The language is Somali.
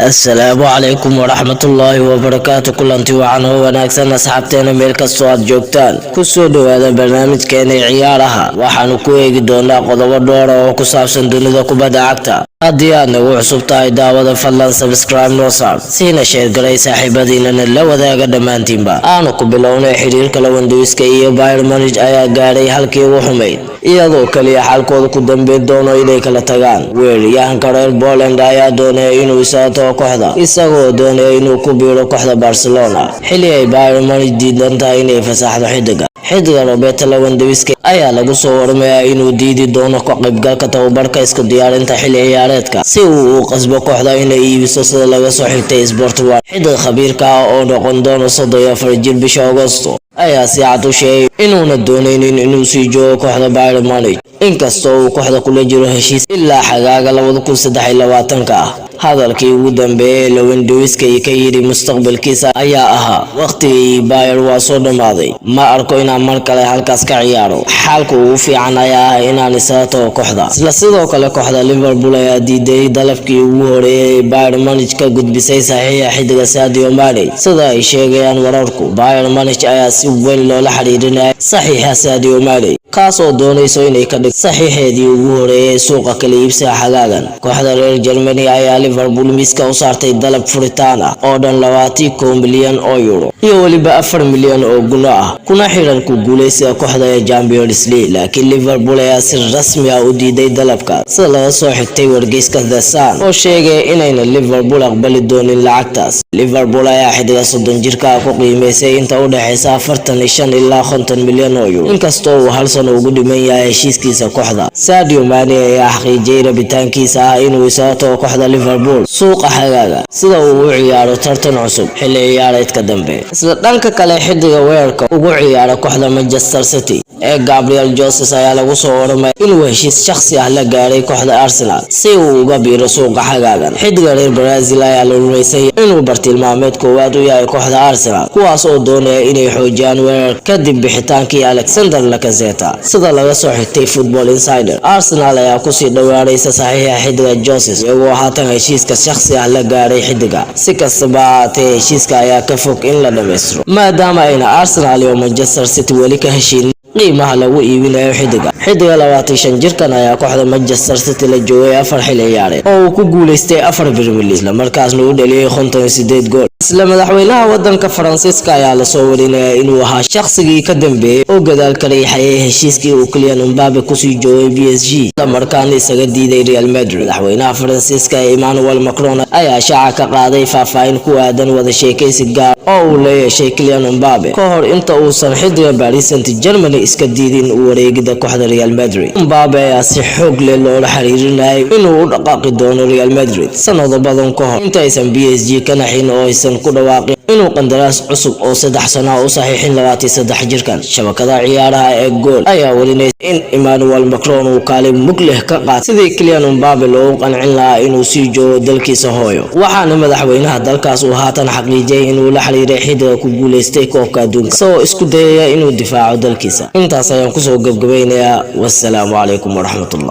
السلام عليكم ورحمة الله وبركاته. كلنتي وعنه وناكسن أصحابتنا ملك الصوت جوكتان كسودو هذا البرنامج كان عيارها وحنو كويق دونا قضوا الدورة وكسابسن دوني كوبادا عكتا هديان وعصوب تاي داوة فلان سبسكرايب نوصار سينا شير قرأي صاحبادين لو ذا قدمان تيمبا آنو كبلونا حرير كلاوان دويسكا إيا باير مانج آيا قاري حالكي وحميد iyadoo kaliya xalkooda ku dambeyn doono inay kala tagaan weeraryahanka reer Poland ayaa doonaya inuu isaato kooxda isagoo doonaya inuu ku biiro kooxda Barcelona xilli ay Bayern Munich diidan tahay inay fasaxdo xidiga Robert Lewandowski ayaa lagu soo warmayaa inuu diidi doono ka qaybgalka tababarka isku diyaarinta xilli ciyaareedka si uu u qasbo kooxda inay iibiso sida laga soo xigtay Sport 1 xidiga khabiirka oo noqon doono 34 jir bisha Agoosto ayaa si cad u sheegay inuuna doonaynin inuu sii joogo kooxda Bayern Munich inkastoo uu kooxda kula jiro heshiis ilaa xagaaga 2023 hadalkii ugu dambeeyay Lewandowski ka yiri mustaqbalkiisa ayaa ahaa waqtigii Bayern waa soo dhamaaday ma arko inaan mar kale halkaas ka ciyaaro xaalku ugu fiican ayaa inaan isaato kooxda isla sidoo kale kooxda Liverpool ayaa diiday dalabkii ugu horeeyay Bayern Munich ka gudbisay saxiixa xidiga Sadio Mane sida ay sheegayaan wararku Bayern Munich ayaa si weyn loola xiriirinaya saxiixa Sadio Mane kaasoo doonayso inay ka dhig saxiixeedii ugu horeeyay suuqa kala iibsiga xagaagan kooxda reer Germany ayaa Liverpool miiska u saartay dalab furitaan ah oo dhan 21 milyan oo euro iyo waliba 4 milyan oo guno ah kuna xiran ku guuleysiga kooxda ee Champions League laakiin Liverpool ayaa si rasmi ah u diiday dalabka sida laga soo xigtay wargeyska The Sun oo sheegay inayna Liverpool aqbali doonin lacagtaas Liverpool ayaa xidiga 30 jirka ku qiimeysay inta u dhaxaysa 45 ilaa 50 milyan oo euro inkastoo uu hal sano ugu dhiman yahay heshiiskiisa kooxda Sadio Mane ayaa xaqiijiyay rabitaankiisa inuu isaato kooxda Liverpool suuqa xagaaga sida uu u ciyaaro tartan cusub xilli ciyaareedka dambe isla dhanka kale xidiga weerarka ugu ciyaara kooxda Manchester City ee Gabriel Jesus ayaa lagu soo warmay inuu heshiis shakhsi ah la gaaray kooxda Arsenal si uu uga biiro suuqa xagaagan xidiga reer Brazil ayaa la rumaysay inuu bartilmaameed koowaad u yahay kooxda Arsenal kuwaas oo doonaya inay xoojiyaan weerar kadib bixitaankii Alexander Lacazette sida laga soo xigtay Football Insider Arsenal ayaa ku sii dhawaanaysa saxiixa xidiga Jesus iyagoo haatan heshiiska shakhsi ah la gaaray xidiga si kastaba haatee heshiiska ayaa ka fog in la dhameystiro maadaama ayna Arsenal iyo Manchester City weli ka heshiin qiimaha lagu iibinayo xidiga 25 jirkan ayaa kooxda Manchester City la joogay 4 xilli ciyaareed oo uu ku guuleystay 4 Premier League markaasna uu dhaliyay 58 gool isla madaxweynaha wadanka Faransiiska ayaa la soo warinaya inuu ahaa shakhsigii ka dambeeyay oo gadaal ka riixayay heshiiskii uu Kylian Mbappe ku sii joogay PSG markaan isaga diiday Real Madrid madaxweynaha Faransiiska Emmanuel Macron ayaa shaaca ka qaaday faahfaahin ku aadan wada sheekaysi gaar oo uu leeyahay Kylian Mbappe ka hor inta uusan xidiga Paris Saint-Germain iska diidin u wareegida kooxda Real Madrid Mbappe ayaa si xoog leh loola xiriirinayay inuu u dhaqaaqi doono Real Madrid sanado badan ka hor inta aysan PSG ka naxin oo aysan ku dhawaaqin inuu qandaraas cusub oo 3 sano u saxiixin 23 jirkan shabakada ciyaaraha ee gool ayaa warinayay in Emmanuel Macron uu kaalin mug leh ka qaatay sidii Kylian Mbappe loo qancin lahaa inuu sii joogo dalkiisa hooyo waxaana madaxweynaha dalkaas uu haatan xaqiijiyay inuu la xiriiray xidiga ku guuleystay koobka adduunka soo isku dayaya inuu difaaco dalkiisa intaas ayaan ku soo gabagabaynayaa wassalaamu calaykum waraxmatullaah